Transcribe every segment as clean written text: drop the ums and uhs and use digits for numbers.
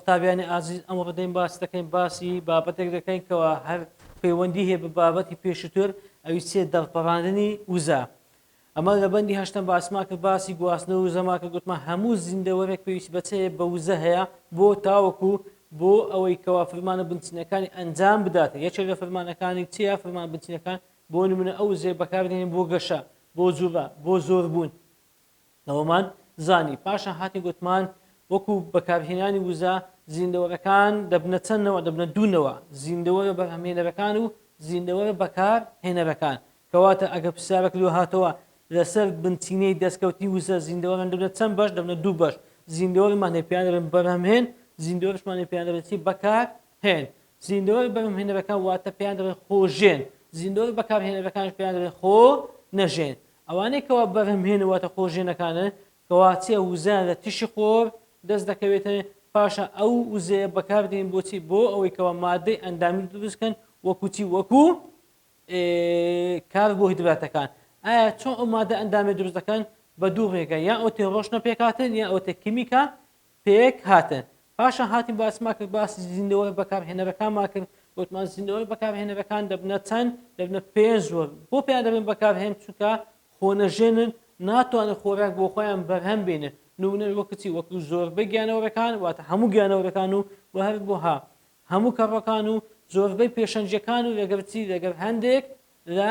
قوتابیانی ئازیز ئەمە بەدەین باس دەکەین باسی بابەتێک دەکەین کەەوە هەر پەیوەندی هەیە بە بابەتی پێشووتر ئەوی چێ دەڵپەڕاندنی وزە. ئەمە لە بەندی هەشتم باسما کرد باسی گواستنەوە وزەما کە گوتمە هەموو زیندەوەرێک پێویست بەچێ بە وزە هەیە بۆ تاوەکو بۆ ئەوەی کەوا فەرمانە بنچینەکانی ئەنجام بداتن. یەکێک لە فەرمانەکانی چیە؟ فەرمان بنچینەکان بۆ نمونە ئەو وزەیە بەکاردێنین بۆ گەشە، بۆ جووبە، بۆ زۆربوون ئەوەمان زانی. پاشان هاتی گوتمان وەکو بەکارهێنانی وزە زیندەوەرەکان دەبنە چەندنەوە، دەبنە دوونەوە، زیندەوەرە بەرهەمهێنەرەکان و زیندەوەرە بەکارهێنەرەکان. کەواتە ئەگەر پرسیارێک لێ هاتەوە لەسەر بنچینەی دەستکەوتی وزە زیندەوەران دەبنە چەند بەش؟ دەبنە دوو بەش. زیندەوەرمان پێیان دەبن بەرهەمهێن، زیندەوەرشمان پێیان دەبێت بەکارهێن. زیندەوەر بەرهەمهێنەرەکان واتە پێیان دەبێت خۆژێن، زیندەوەر بەکارهێنەرەکانش پێیان دەبێت خۆ نەژێن. ئەوانەی کەوا بەرهەمهێن واتە خۆژێنەکانن کەواتە وزیان لە تیشی خۆر دەست دەکەوێتە. پاشە ئەو وزەیە بەکاردێن بۆچی؟ بۆ ئەوەی کەوا مادەی ئەندامی دروستکەن وەکو چی؟ وەکو کاربۆهیدراتەکان. ئایا چۆن ئەو مادە ئەندامی دروست دەکەن؟ بە دوو ڕێگە، یان ئۆتێ ڕۆشنە پێک هاتن یان ئۆتێ کیمیکە پێک هاتن. پاشە هاتی باسما کرد باسی زیندەوەر بەکارهێنەرەکانمان کرد. گوتمان زیندەوەر بەکارهێنەرەکان دەبنە چەند؟ دەبنە 5 زۆر. بۆ پێیان دەبن بەکارهێن؟ چونکە خۆنەژێنن، ناتوانن خۆراک بۆ خۆیان بەرهەم بێنن. نمونە وەکو چی؟ وەکو زۆربەی گیانەوەرەکان واتە هەموو گیانەوەرەکان و هەر بۆها هەموو کەڕەکان و زۆربەی پێشەنجەکان و لەگەر چی؟ لەگەر هەندێک لە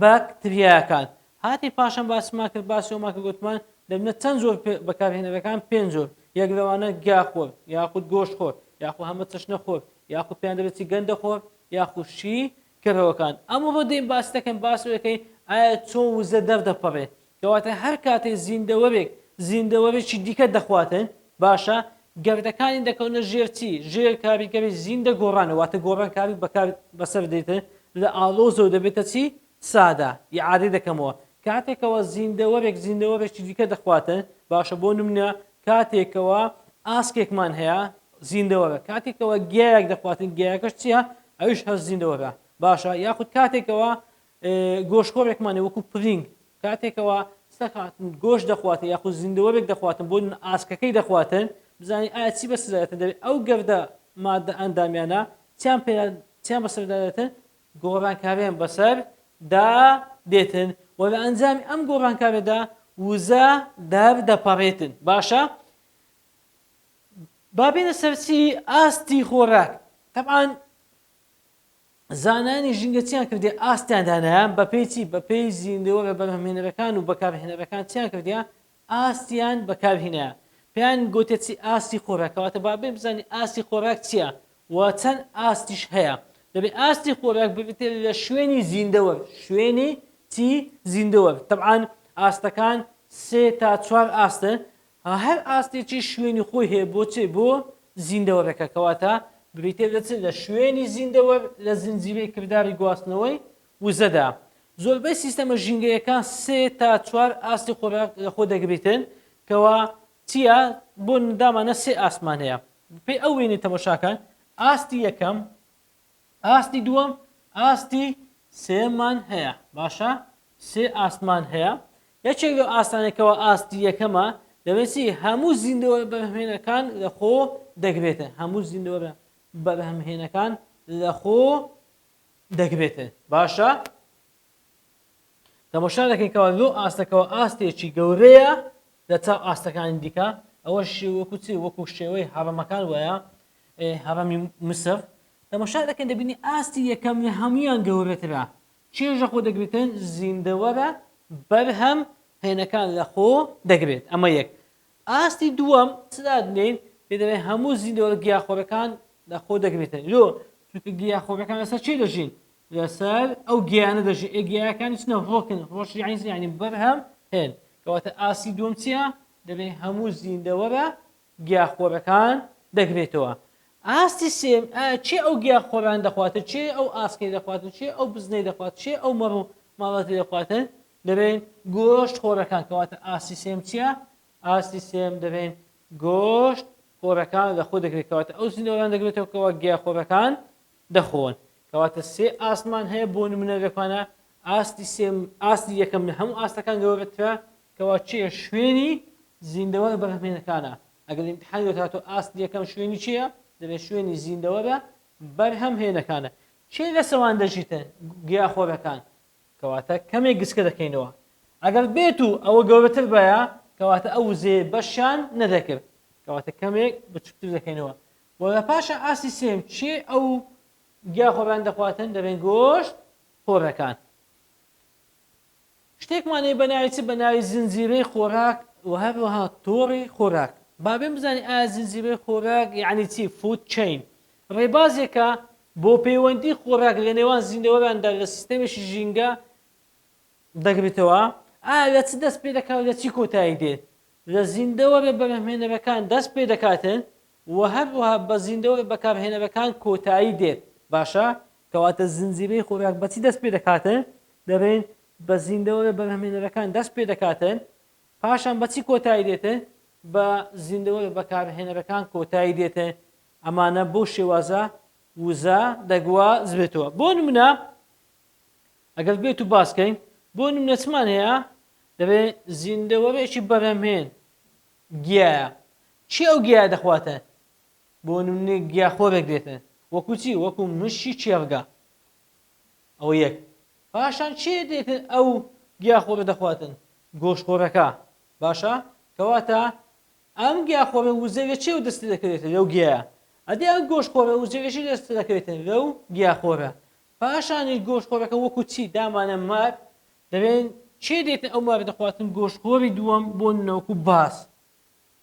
باکتریاکان. هاتی پاشان باسما کرد باسی ئەوما کە گوتمان دەبنە چەند زۆر بەکارهێنەرەکان؟ 5 زۆر. یەک لەوانە گیاخۆر، یاخود گۆشتخۆر، یاخود هەمە چەشنەخۆر، یاخود پێیان دەبێت گەندەخۆر، یاخود شی کەرەوەکان. ئەمە بۆ دەین باس دەکەین باسەکەی ئایا چۆن وزە دەردەپەڕێت. کەواتە هەر کاتێک زیندەوەرێکی دیکە دەخواتن باشە گەردەکانی دەکەونە ژێر چی؟ ژێر کاریگەری زیندە گۆڕانەوە، واتە گۆڕانکاری بەسەر دێتن لە ئاڵۆزەوە دەبێتە چی؟ سادا. یاعادی دەکەمەوە کاتێکەوە زیندەوەرێکی دیکە دەخواتن باشە بۆ نمونە کاتێکەوە ئاسکێکمان هەیە زیندەوەرە، کاتێکەوە گیایەک دەخواتن گیایەکەش چییە؟ ئەویش هەر زیندەوەرە باشە. یاخود کاتێکەوە گۆشتخۆرێکمانێ وەکو پرینگ کاتێکەوە گۆشت دەخواتن یاخود زیندەوەرێک دەخواتن بۆ ئاسکەکەی دەخواتن بزانین ئایا چی بەسەردایەتن؟ دەبێت ئەو گەردە مادە ئەندامیانە چیان بەسەردایەتن؟ گۆڕانکاریان بەسەر دا دێتن و لە ئەنجامی ئەم گۆڕانکاریدا وزە دەردەپەڕێتن. باشە بابێنە سەرچی ئاستی خۆراک. طبعاً زانانی ژینگەچیان کردێ ئاستیان دانایان بەپێی چی؟ بەپێی زیندەوەرە بەرهەمهێنەرەکان و بەکارهێنەرەکان چیان کردیان؟ ئاستیان بەکارهێنایە. پێیان گوتێتی ئاستی خۆراکەواتە بابێ بزانانی ئاستی خۆراک چییە و چەند ئاستیش هەیە. دەبێت ئاستی خۆراک ببێتێت لە شوێنی زیندەوەر، شوێنی چی؟ زیندەوەر. طبعاً ئاستەکان 3 تا 4 ئاستن، هەر ئاستێکی شوێنی خۆی هەیە بۆ چێ؟ بۆ زیندەوەرەکە. کەواتە بریتێ دەچێت لە شوێنی زیندەوەر لە زنجیرەی کردداری گواستنەوەی وزەدا. زۆربەی سیستەمە ژینگەیەکان 3 تا 4 ئاستی خۆراک لە خۆ دەگریتن کەوا چییە؟ بۆ دامانە 3 ئاسمان هەیە. پێی ئەو وێنی تەماشاکان ئاستی یەکەم، ئاستی دووەم، ئاستی سێمان هەیە. باشە 3 ئاسمان هەیە. یەکێک لەو ئاستانێکەوە ئاستی یەکەمە دەبێت هەموو زیندەوەر بەرهەمهێنەکان لە خۆ دەگرێتن، هەموو زیندەوەرە بەرهەمهێنەکان لە خۆ دەگرێتن. باشە تەماشا دەکەینکەوە لۆ ئاستەکەەوە ئاستێکی گەورەیە لە چاو ئاستەکانی دیکە. ئەوە وەکو چی؟ وەکو شێوەی هەڕەمەکان وایە هەڕەمی مسر. تەماشا دەکەن دەبینی ئاستی یەکەم لە هەمویان گەورەترە. چێژە خۆ دەگرێتن؟ زیندەوەرە بەرهەم هێنەکان لە خۆ دەگرێت. ئەمە یەک. ئاستی دووەم چدا دنین پێدەوێت هەموو زیندەوەرە گیاخۆرەکان لە خۆ دەگرێتن. لۆ چونکە گیاخۆرەکان لەسەر چی دەژین؟ لەسەر ئەو گیانە دەژین. گیاکانی چنە ڕۆکن، ڕۆژ یعنی بەرهەم هێن. کەواتە ئاستی دووەم چییە؟ دەبێت هەموو زیندەوەرە گیاخۆرەکان دەگرێتەوە. ئاستی سێم چێ ئەو گیاخۆران دەخواتن؟ چێ ئەو ئاسکەی دەخواتن؟ چێ ئەو بزنەی دەخوات؟ چێ ئەو مەڕ و ماڵەتی دەخواتن؟ دەبێن گۆشت خۆرەکان. کەواتە ئاستی سێم چییە؟ ئاستی سێم دەبێن گۆشت خۆرەکان لە خۆ دەگرێت. کەواتە ئەو زیندەوەران دەگرێتەوە کەوا گیاخۆرەکان دەخۆن. کەواتە 3 ئاسمان هەیە بۆ نمونە دەکوانە ئاستی سێم ئاستی یەکەم لە هەموو ئاستەکان گەورەترە کەوا چیە؟ شوێنی زیندەوەرە بەرهەمهێنەکانە. ئەگەر ئیمتحانی هاتۆ ئاستی یەکەم شوێنی چییە دەبێت شوێنی زیندەوە بە بەرهەم هێنەکانە چێ لە سەوان دەژیتە گیاخۆرەکان کەواتە کەمێک گسکە دەکەینەوە ئەگەر بێت و ئەوە گەورەتر بەیە کەواتە ئەو وزێ بەشیان نەدەکرد کەواتە کەمێک بچووکتر دەکەینەوە بۆ لە پاشە ئاسی سێم چێ ئەو گیاخۆران دەخواتن دەبێن گۆشت خۆرەکان شتێکمانەیە بەناوی چ بەناوی زنجیرەی خۆراک و هەروەها تۆڕی خۆراک بابێن بزانین ئایا زنجیرەی خۆراک یعنی چی فود چین ڕێبازێکە بۆ پەیوەندی خۆراک لە نێوان زیندەوەراندا لە سیستەمێکی ژینگە دەگرێتەوە ئایا لە چ دەست پێ دەکات لە چی کۆتایی دێت لە زیندەوەرە بەرهەمهێنەرەکان دەست پێ دەکاتن و هەروەها بە زیندەوەرە بەکارهێنەرەکان کۆتایی دێت باشە کەواتە زنجیرەی خۆراک بەچی دەست پێ دەکاتن دەبێن بە زیندەوەرە بەرهەمهێنەرەکان دەست پێ دەکاتن پاشان بەچی کۆتایی دێتن بە زیندەوەرە بەکارهێنەرەکان کۆتایی دێتن ئەمانە بۆ شێوازە وزە دەگوا زبێتەوە بۆ نمونە ئەگەر بێت و باسکەین بۆ نمونە چمان هەیە دەبێت زیندەوەرێکی بەرهەمهێن گیایە چی ئەو گیایە دەخواتە بۆ نمونە گیاخۆرێک دێتن وەکو چی وەکو مشی چێڕگە ئەوە یەک پاشان چێ دێتن ئەو گیاخۆرە دەخواتن گۆشتخۆرەکە باشە کەواتە ئەم گیاخۆرە وزەوێ چێ و دەستی دەکرێتن لەو گیایە ئەدی ئەو گۆشتخۆرە وزەوێشی دەستی دەکرێتن لەو گیاخۆرە پاشانی گۆشتخۆرەکە وەکو چی دامانە مار دەبێن چێ دێتن ئەو مار دەخواتن گۆشتخۆری دووەم بۆ نەوەکو باس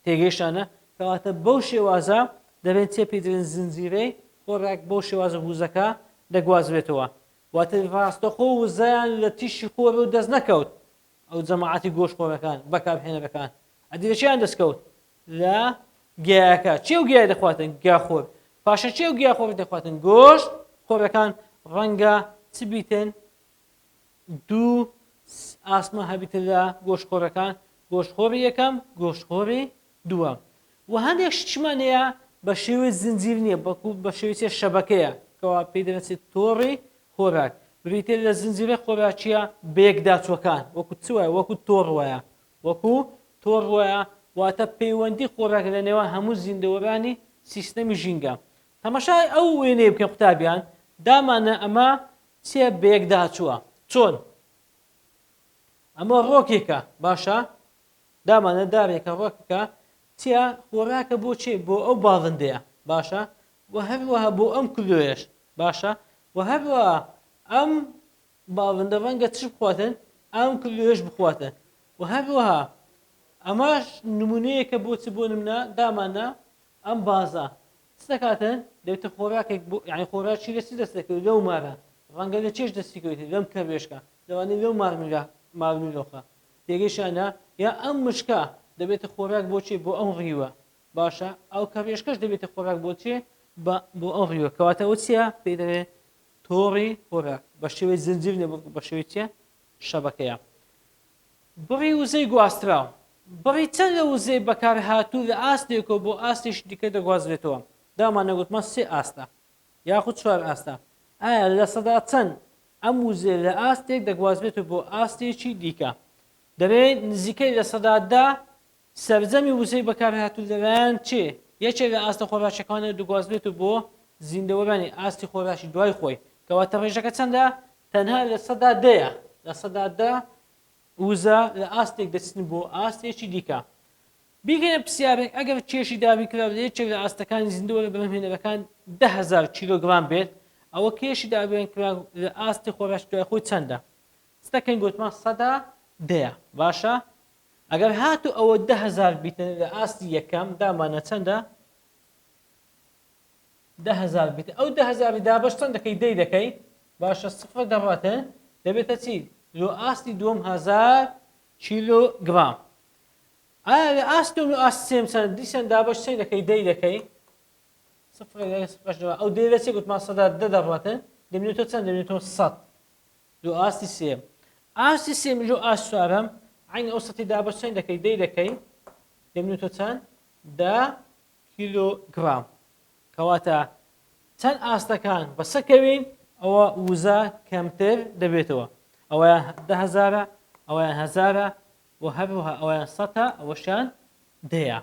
تێگەیشتانە کەواتە بەو شێوازە دەبێت چێ پێدرێن زنجیرەی خۆراک بۆ شێوازە وزەکە دەگوازبێتەوە واتە ڕاستەخۆ وزەیان لە تیشی خۆر و دەست نەکەوت ئەو جەماعەتی گۆشتخۆرەکان بەکارهێنەرەکان ئەدی لە چیان دەستکەوت لە گیایەکە چێ و گیای دەخواتن گیاخۆر پاشە چێ و گیاخۆر دەخواتن گۆشت خۆرەکان ڕەنگە چ بیتن دوو ئاسمە هەبیتە لە گۆشتخۆرەکان گۆشتخۆری یەکەم گۆشتخۆری دووەم و هەندێک شتمان هەیە بە شێوەی زنجیر نییە بەکو بە شێوەی شەبەکەیە کەوا پێی دەناسێت تۆڕی خۆراک بریتێ لە زنجیرەی خۆراکیە بەیەکداچووەکان وەکو چ وایە وەکو تۆڕ وایە وەکو تۆڕ وایە واتە پەیوەندی خۆراک لە نێوان هەموو زیندەوەرانی سیستەمی ژینگە تەماشای ئەو وێنەیە بکەن قوتابیان دامانە ئەمە چیە بەیەکداچووە چۆن ئەمە ڕۆکێکە باشە دامانە دارێکە ڕۆکەکە چیە خۆراکە بۆ چێ بۆ ئەو باڵندەیە باشە و هەروەها بۆ ئەم کلۆیەش باشە و هەروەها ئەم باڵندە ڕەنگە چ بخواتن ئەم کلۆیەش بخواتن و هەروەها ئەمەش نمونەیەکە بۆ چ بۆ نمونە دامانە ئەم بازە چ دەکاتن دەوێتە خۆراکێک بۆ یعنی خۆراکی لە چی دەست دەکەوێت لەو مارە ڕەنگە لە چێش دەستی کەوێتی لەم کەروێشکە دەوانێت لەو مارمیلۆخە تێگەیشانە یا ئەم مشکە دەبێتە خۆراک بۆ چێ بۆ ئەم ڕیوە باشە ئەو کەروێشکەش دەبێتە خۆراک بۆ چێ بۆ ئەم ڕیوە کەواتە ئەو چیە پێی دەوێت تۆڕی خۆراک بە شێوەی زنجیر نێ بە شێوەی چیە شەبەکەیە بڕی وزەی گواستراوە بڕی چەند لە وزەی بەکارهاتوو لە ئاستێکەوە بۆ ئاستێکی دیکە دەگوازرێتەوە دامانە گوتمان سێ ئاستە یاخود چوار ئاستە ئایا لە سەدا چەند ئەم وزێ لە ئاستێک دەگوازرێتەوە بۆ ئاستێکی دیکە دەبێت نزیکەی لە سەدادا سەرجەمی وزەی بەکارهاتوو لەلایەن چێ یەکێک لە ئاستە خۆراشەکانە دەگوازرێتەوە بۆ زیندەوەرانی ئاستی خۆراشی دوای خۆی کەواتە ڕێژەکە چەندە تەنها لە سەدا دەیە لە سەدا دە وزە لە ئاستێک دەچن بۆ ئاستێکی دیکە بیگەنە پرسیارێک ئەگەر کێشی دابی کرا لە یەکێک لە ئاستەکانی زیندەوەرە بەرهەمهێنەرەکان 10,000 کیلۆگرام بێت ئەوە کێشی دابیان کرا لە ئاستی خۆراش دوای خۆی چەندە ستەکەین گوتمان سەدا دەیە باشە ئەگەر هاتو ئەوە 10,000 بیتن لە ئاستی یەکەم دامانە چەندە 10,000 بیتن ئەو 10,000 دابەش چەند دەکەی دەی دەکەی باشە سفر دەڕاتن دەبێتە چی لۆ ئاستی دووەم 1000 کیلۆگرام ئایا لە ئاستی و ئاستی سێم چەند دیسان دابەش چەند دەکەی دەی دەکەی سفر ئەو دەی لە چێ گوتمان سەدا دەڕاتن دەبێتەوە چەند دەبێتەوە 100 لۆ ئاستی سێم ئاستی سێم لۆ ئاستی چوارەم عین ئەو سەتی دابەش چەند دەکەی دەی دەکەی دەبێتەوە چەند 10 کیلۆگرام کەواتە چەند ئاستەکان بەسەکەوین ئەوە وزە کەمتر دەبێتەوە ئەوەیان 10,000 ئەوەیان 1000 و هەروەها ئەوەیان 100 ئەوەشیان دەیە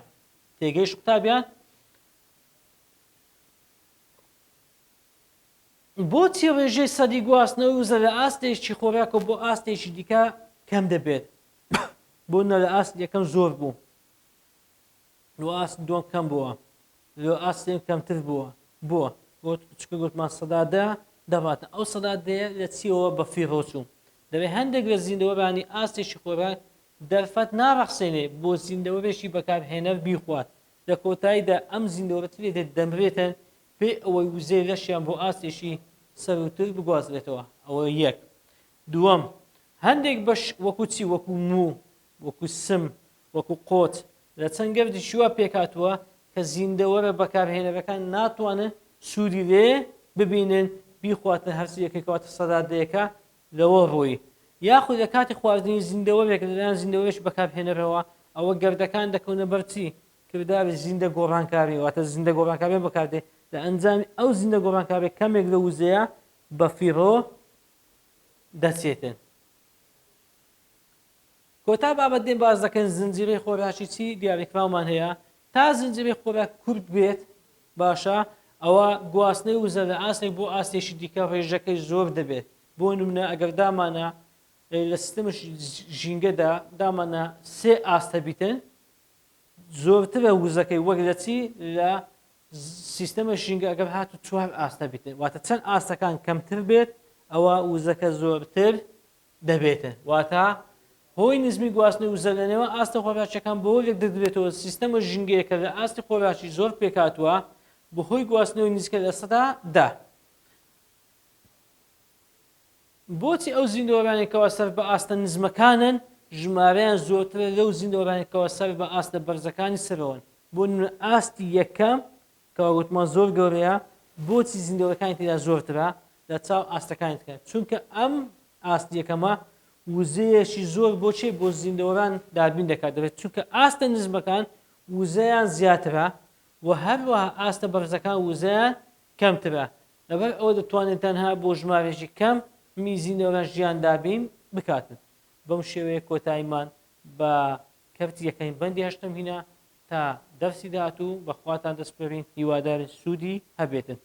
تێگەیشت قوتابیان بۆچی ڕێژەی سەدی گواستنەوەی وزە لە ئاستێکی خۆراک و بۆ ئاستێکی دیکە کەم دەبێت بۆ نە لە ئاست یەکەم زۆر بوو لە ئاست دووەم کەم بووە لە ئاستێن کەمتر بووە بۆ چکە گوتمان سەدادە دەباتە ئەو سەدادەیە لە چیەوە بە فیڕۆچوو دەبێت هەندێک لە زیندەوەرانی ئاستێکی خۆراک دەرفەت ناڕەخسێنێ بۆ زیندەوەرێکی بەکارهێنەر بیخوات لە کۆتاییدا ئەم زیندەوەرەت دەمرێتن پێ ئەوەی وزەی لەشیان بۆ ئاستێکی سەرتر بگوازرێتەوە ئەوە یەک دووەم هەندێک بەش وەکو چی وەکو مو وەکو سم وەکو قۆت لە چەند گەردی شووە پێکاتووە کە زیندەوەرە بەکارهێنەرەکان ناتوانن سوودی لێ ببینن بیخواتن هەرچی یەکێکەوەتە سەدادەیەەکە لەوە ڕۆی یاخود لە کاتی خواردنی زیندەوەرێک لەلایەن زیندەوەرێک بەکارهێنەرەوە ئەوە گەردەکان دەکەونە بەرچی کردداری زیندە گۆڕانکاری واتە زیندە گۆڕانکاری بەکاردێ لە ئەنجامی ئەو زیندە گۆڕانکاری کەمێک لە وزەیە بە فیڕۆ دەچێتن کۆتا بابەت دێن باز دەکەن زنجیرەی خۆراکی چی دیاریکراومان هەیە تا زنجیرەی خۆراک کورت بێت باشە ئەوە گواستنەی وزە لە ئاستێک بۆ ئاستێکی دیکە ڕێژەکەی زۆر دەبێت بۆ نمونە ئەگەر دامانە لە سیستەمە ژینگەدا دامانە سێ ئاستە بیتن زۆرترە وزەکەی وەک لە چی لە سیستەمە ژینگە ئەگەر هاتو چوار ئاستە بیتن واتە چەند ئاستەکان کەمتر بێت ئەوە وزەکە زۆرتر دەبێتن واتە هۆی نزمی گواستنەی وزە لەنێوە ئاستە خۆراکیەکان بۆ یەک دەدرێتەوە سیستەمە ژینگەیەکە لە ئاستی خۆراکی زۆر پێکاتوە بەهۆی گواستنەوەی نزیکە لە سەدا بۆچی ئەو زیندەوەرانێکەوە سەر بە ئاستە نزمەکانن ژمارەیان زۆرترە لەو زیندەوەرانێکەوە سەر بە ئاستە بەرزەکانی سەرەوەن بۆ ئاستی یەکەم کەوا گوتمان زۆر گەورەیە بۆچی زیندەوەرەکانی تێدا زۆرترە لە چاو ئاستەکانی تکە چونکە ئەم ئاستی یەکەمە وزەیەکی زۆر بۆچێ بۆ زیندەوەران دابین دەکات دەبێت چونکە ئاستە نزمەکان وزەیان زیاترە و هەروەها ئاستە بەرزەکان وزەیان کەمترە لەبەر ئەوە دەتوانێت تەنها بۆ ژمارێکی کەم زیندەوەران ژیان دابین بکاتن بەم شێوەیە کۆتاییمان بە کەفتی یەکەین بەندی هەشتم هینە تا دەرسی داهاتوو بەخواتان دەسپێرین هیوادارین سوودی هەبێتن